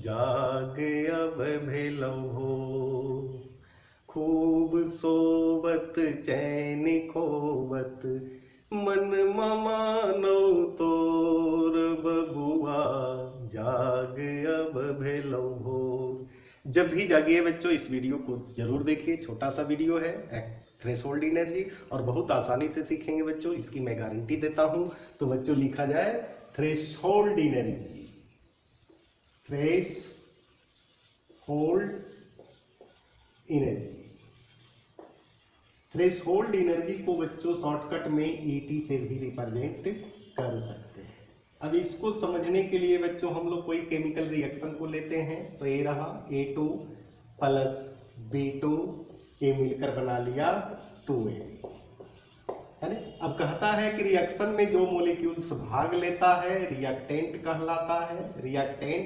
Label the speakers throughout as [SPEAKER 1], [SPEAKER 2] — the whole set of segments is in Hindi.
[SPEAKER 1] जाग अब भेलौ हो। खूब सोवत चैन खोवत मन मानो तोर बबुआ, जाग अब भेलौ हो। जब भी जागिए बच्चों, इस वीडियो को जरूर देखिए। छोटा सा वीडियो है, थ्रेशोल्ड एनर्जी, और बहुत आसानी से सीखेंगे बच्चों, इसकी मैं गारंटी देता हूं। तो बच्चों लिखा जाए threshold energy, threshold energy. Threshold energy को बच्चों शॉर्टकट में ET से भी रिप्रेजेंट कर सकते हैं। अब इसको समझने के लिए बच्चों हम लोग कोई केमिकल रिएक्शन को लेते हैं। तो ये रहा A2 प्लस B2, ये मिलकर बना लिया 2AB, है ना। अब कहता है कि रिएक्शन में जो मॉलिक्यूल्स भाग लेता है रिएक्टेंट कहलाता है, रिएक्टेंट,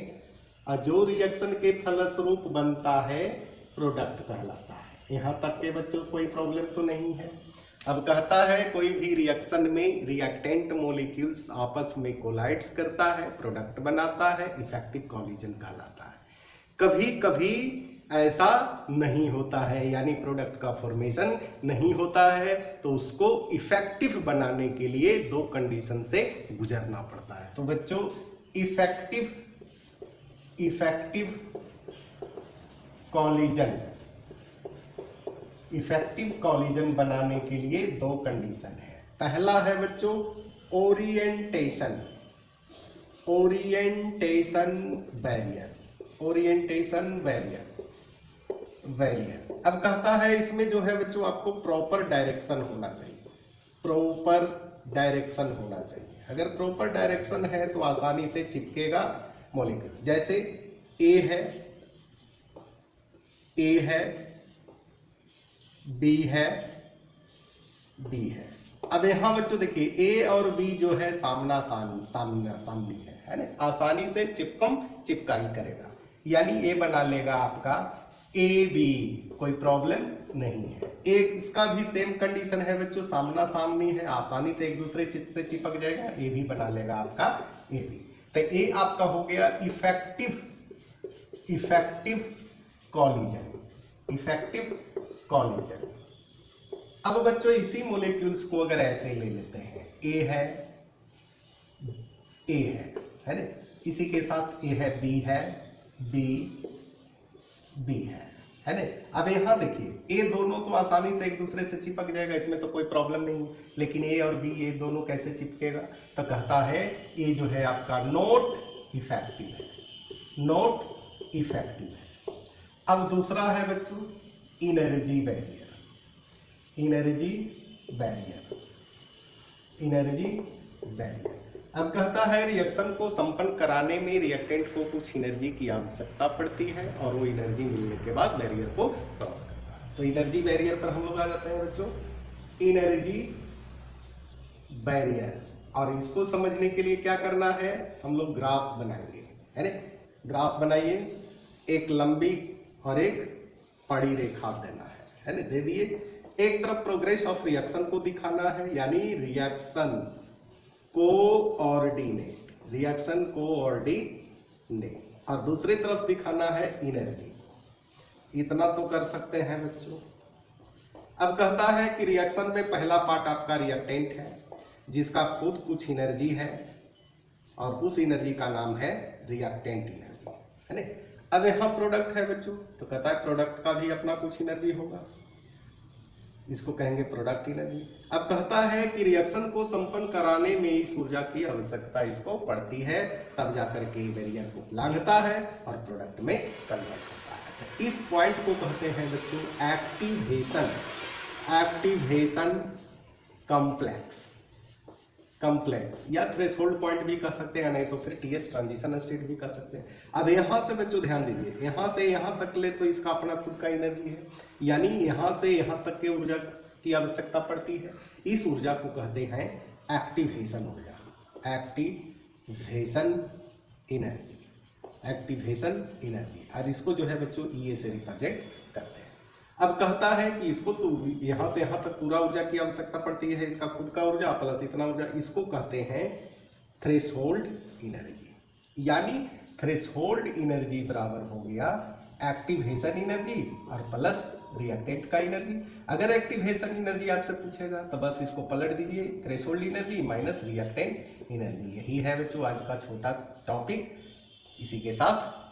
[SPEAKER 1] और जो रिएक्शन के फलस्वरूप बनता है प्रोडक्ट कहलाता है। यहाँ तक के बच्चों कोई प्रॉब्लम तो नहीं है। अब कहता है कोई भी रिएक्शन में रिएक्टेंट मॉलिक्यूल्स आपस में कोलाइड्स करता है, प्रोडक्ट बनाता है, इफेक्टिव कॉलिजन कहलाता है। कभी कभी ऐसा नहीं होता है, यानी प्रोडक्ट का फॉर्मेशन नहीं होता है, तो उसको इफेक्टिव बनाने के लिए दो कंडीशन से गुजरना पड़ता है। तो बच्चों इफेक्टिव कॉलिजन, इफेक्टिव कॉलिजन बनाने के लिए दो कंडीशन है। पहला है बच्चों ओरिएंटेशन, बैरियर। अब कहता है इसमें जो है बच्चों आपको प्रॉपर डायरेक्शन होना चाहिए, प्रॉपर डायरेक्शन होना चाहिए। अगर प्रॉपर डायरेक्शन है तो आसानी से चिपकेगा मॉलिक्यूल्स। जैसे A है, B है। अब यहां बच्चों देखिए A और B जो है सामना सामनी है ना, आसानी से चिपका ही करेगा, यानी A बना लेगा आपका AB, कोई प्रॉब्लम नहीं है। एक इसका भी सेम कंडीशन है बच्चों, सामना सामनी है, आसानी से एक दूसरे चीज से चिपक जाएगा, A भी बना लेगा आपका AB। तो A आपका हो गया इफेक्टिव कॉलिजन। अब बच्चों इसी मॉलिक्यूल्स को अगर ऐसे ले लेते हैं, A है ना, इसी के साथ A है, B है, B है ना। अब यहां देखिए A दोनों तो आसानी से एक दूसरे से चिपक जाएगा, इसमें तो कोई प्रॉब्लम नहीं, लेकिन A और B ये दोनों कैसे चिपकेगा? तो कहता है ये जो है आपका नॉट इफेक्टिव है। अब दूसरा है बच्चों एनर्जी बैरियर। अब कहता है रिएक्शन को संपन्न कराने में रिएक्टेंट को कुछ एनर्जी की आवश्यकता पड़ती है, और वो एनर्जी मिलने के बाद बैरियर को क्रॉस करता है। तो एनर्जी बैरियर पर हम लोग आ जाते हैं बच्चों, एनर्जी बैरियर। और इसको समझने के लिए क्या करना है, हम लोग ग्राफ बनाएंगे, है ना। ग्राफ बनाइए, एक लंबी और एक पड़ी रेखा देना है ना, दे दिए। एक तरफ प्रोग्रेस ऑफ रिएक्शन को दिखाना है, यानी रिएक्शन कोऑर्डिनेट, और दूसरी तरफ दिखाना है एनर्जी। इतना तो कर सकते हैं बच्चों। अब कहता है कि रिएक्शन में पहला पार्ट आपका रिएक्टेंट है, जिसका खुद कुछ एनर्जी है, और उस एनर्जी का नाम है रिएक्टेंट एनर्जी, है ना। अब यहां प्रोडक्ट है बच्चों, तो कहता है प्रोडक्ट का भी अपना कुछ एनर्जी होगा, इसको कहेंगे प्रोडक्ट एनर्जी। अब कहता है कि रिएक्शन को संपन्न कराने में इस ऊर्जा की आवश्यकता इसको पड़ती है, तब जाकर के बैरियर को लांघता है और प्रोडक्ट में कन्वर्ट करता है। तो इस पॉइंट को कहते हैं बच्चों एक्टिवेशन कॉम्प्लेक्स, या थ्रेशोल्ड पॉइंट भी कह सकते हैं, नहीं तो फिर TS ट्रांजिशन स्टेट भी कह सकते हैं। अब यहां से बच्चों ध्यान दीजिए, यहां से यहां तक ले तो इसका अपना खुद का एनर्जी है, यानी यहां से यहां तक के ऊर्जा की आवश्यकता पड़ती है। इस ऊर्जा को कहते हैं एक्टिवेशन ऊर्जा, एक्टिवेशन एनर्जी, और इसको जो है बच्चों EA से रिप्रेजेंट करते हैं। अब कहता है कि इसको तो यहां से यहां तक पूरा ऊर्जा की आवश्यकता पड़ती है, इसका खुद का ऊर्जा प्लस इतना ऊर्जा, इसको कहते हैं थ्रेशोल्ड एनर्जी। यानी थ्रेशोल्ड एनर्जी बराबर हो गया एक्टिवेशन एनर्जी और प्लस रिएक्टेंट का एनर्जी। अगर एक्टिवेशन एनर्जी आपसे पूछेगा तो बस इसको पलट दीजिए, threshold energy minus reactant energy. यही है बच्चों आज का छोटा टॉपिक। इसी के साथ